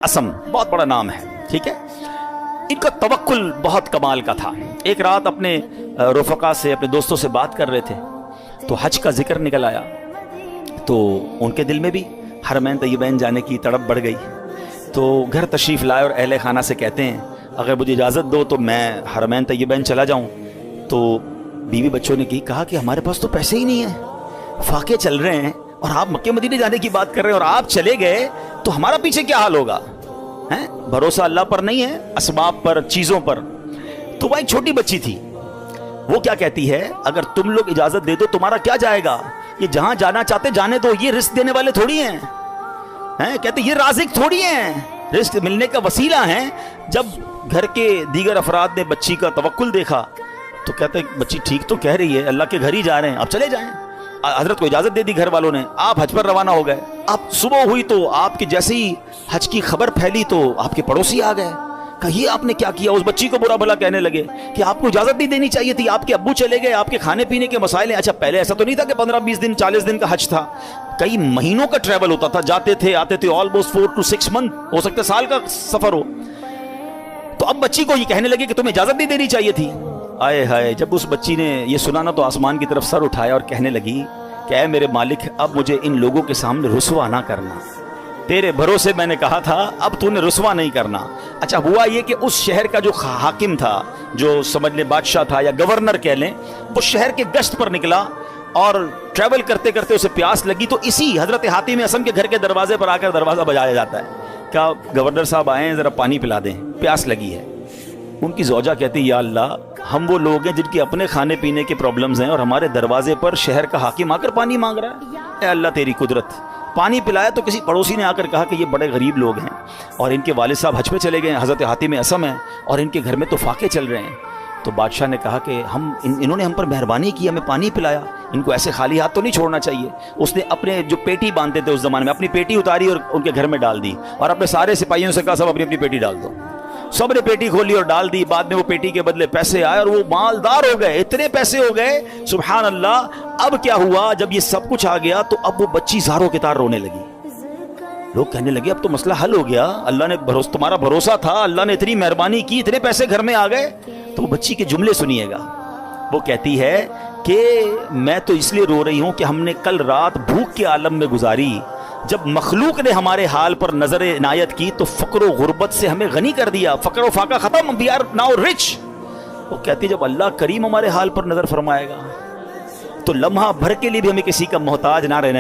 असम बहुत बड़ा नाम है, ठीक है। इनका तवक्कुल बहुत कमाल का था। एक रात अपने रफ़क़ा से, अपने दोस्तों से बात कर रहे थे तो हज का जिक्र निकल आया, तो उनके दिल में भी हरमैन तय्यबैन जाने की तड़प बढ़ गई। तो घर तशरीफ़ लाए और अहले खाना से कहते हैं अगर मुझे इजाज़त दो तो मैं हरमैन तय्यबैन चला जाऊँ। तो बीवी बच्चों ने कहा कि हमारे पास तो पैसे ही नहीं है, फाके चल रहे हैं और आप मक्के मदीने जाने की बात कर रहे हैं और आप चले गए तो हमारा पीछे क्या हाल होगा। हैं, भरोसा अल्लाह पर नहीं है, असबाब पर, चीज़ों पर। तो वह एक छोटी बच्ची थी, वो क्या कहती है, अगर तुम लोग इजाज़त दे दो तुम्हारा क्या जाएगा, ये जहां जाना चाहते जाने दो, ये रिस्क देने वाले थोड़ी हैं। कहते ये राज़िक थोड़ी हैं, रिस्क मिलने का वसीला हैं। जब घर के दीगर अफराद ने बच्ची का तवक्कुल देखा तो कहते बच्ची ठीक तो कह रही है, अल्लाह के घर ही जा रहे हैं, अब चले जाएं। हजरत को इजाज़त दे दी घर वालों ने, आप हज पर रवाना हो गए। अब सुबह हुई तो आपके जैसे ही हज की खबर फैली तो आपके पड़ोसी आ गए, कहिए आपने क्या किया। उस बच्ची को बुरा भला कहने लगे कि आपको इजाज़त नहीं देनी चाहिए थी, आपके अब्बू चले गए, आपके खाने पीने के मसाइल हैं। अच्छा पहले ऐसा तो नहीं था कि 15-20 दिन 40 दिन का हज था, कई महीनों का ट्रैवल होता था, जाते थे आते थे, ऑलमोस्ट 4 to 6 मंथ, हो सकता है साल का सफर हो। तो अब बच्ची को ये कहने लगे कि तुम्हें इजाज़त नहीं देनी चाहिए थी। आए हाय, जब उस बच्ची ने ये सुना ना तो आसमान की तरफ सर उठाया और कहने लगी कि ऐ मेरे मालिक, अब मुझे इन लोगों के सामने रुसवा ना करना, तेरे भरोसे मैंने कहा था, अब तूने रुसवा नहीं करना। अच्छा हुआ ये कि उस शहर का जो हाकिम था, जो समझ ले बादशाह था या गवर्नर कह लें, वो शहर के गश्त पर निकला और ट्रैवल करते करते उसे प्यास लगी। तो इसी हजरत हातिम असम के घर के दरवाजे पर आकर दरवाज़ा बजाया जाता है, क्या गवर्नर साहब आए हैं, ज़रा पानी पिला दें, प्यास लगी है। उनकी ज़ौजा कहती या अल्लाह, हम वो लोग हैं जिनके अपने खाने पीने के प्रॉब्लम्स हैं और हमारे दरवाजे पर शहर का हाकिम आकर पानी मांग रहा है। ए अल्लाह तेरी कुदरत। पानी पिलाया तो किसी पड़ोसी ने आकर कहा कि ये बड़े गरीब लोग हैं और इनके वालिद साहब हज पे चले गए, हज़रत हातिम असम है और इनके घर में तो फाके चल रहे हैं। तो बादशाह ने कहा कि इन्होंने हम पर मेहरबानी की, हमें पानी पिलाया, इनको ऐसे खाली हाथ तो नहीं छोड़ना चाहिए। उसने अपने जो पेटी बांधते थे उस ज़माने में, अपनी पेटी उतारी और उनके घर में डाल दी और अपने सारे सिपाहियों से कहा सब अपनी अपनी पेटी डाल दो। सब ने पेटी खोली और डाल दी। बाद में वो पेटी के बदले पैसे आए और वो मालदार हो गए, इतने पैसे हो गए, सुभान अल्लाह। अब क्या हुआ, जब ये सब कुछ आ गया तो अब वो बच्ची ज़ारों के तार रोने लगी। लोग कहने लगे अब तो मसला हल हो गया, अल्लाह ने तुम्हारा भरोसा था, अल्लाह ने इतनी मेहरबानी की, इतने पैसे घर में आ गए। तो बच्ची के जुमले सुनिएगा, वो कहती है कि मैं तो इसलिए रो रही हूँ कि हमने कल रात भूख के आलम में गुजारी, जब मखलूक ने हमारे हाल पर नजर इनायत की तो फ़क्र व गुर्बत से हमें गनी कर दिया, फ़क्र व फाका ख़त्म, वी आर नाउ रिच। वो कहती जब अल्लाह करीम हमारे हाल पर नजर फरमाएगा तो लम्हा भर के लिए भी हमें किसी का मोहताज ना रहना।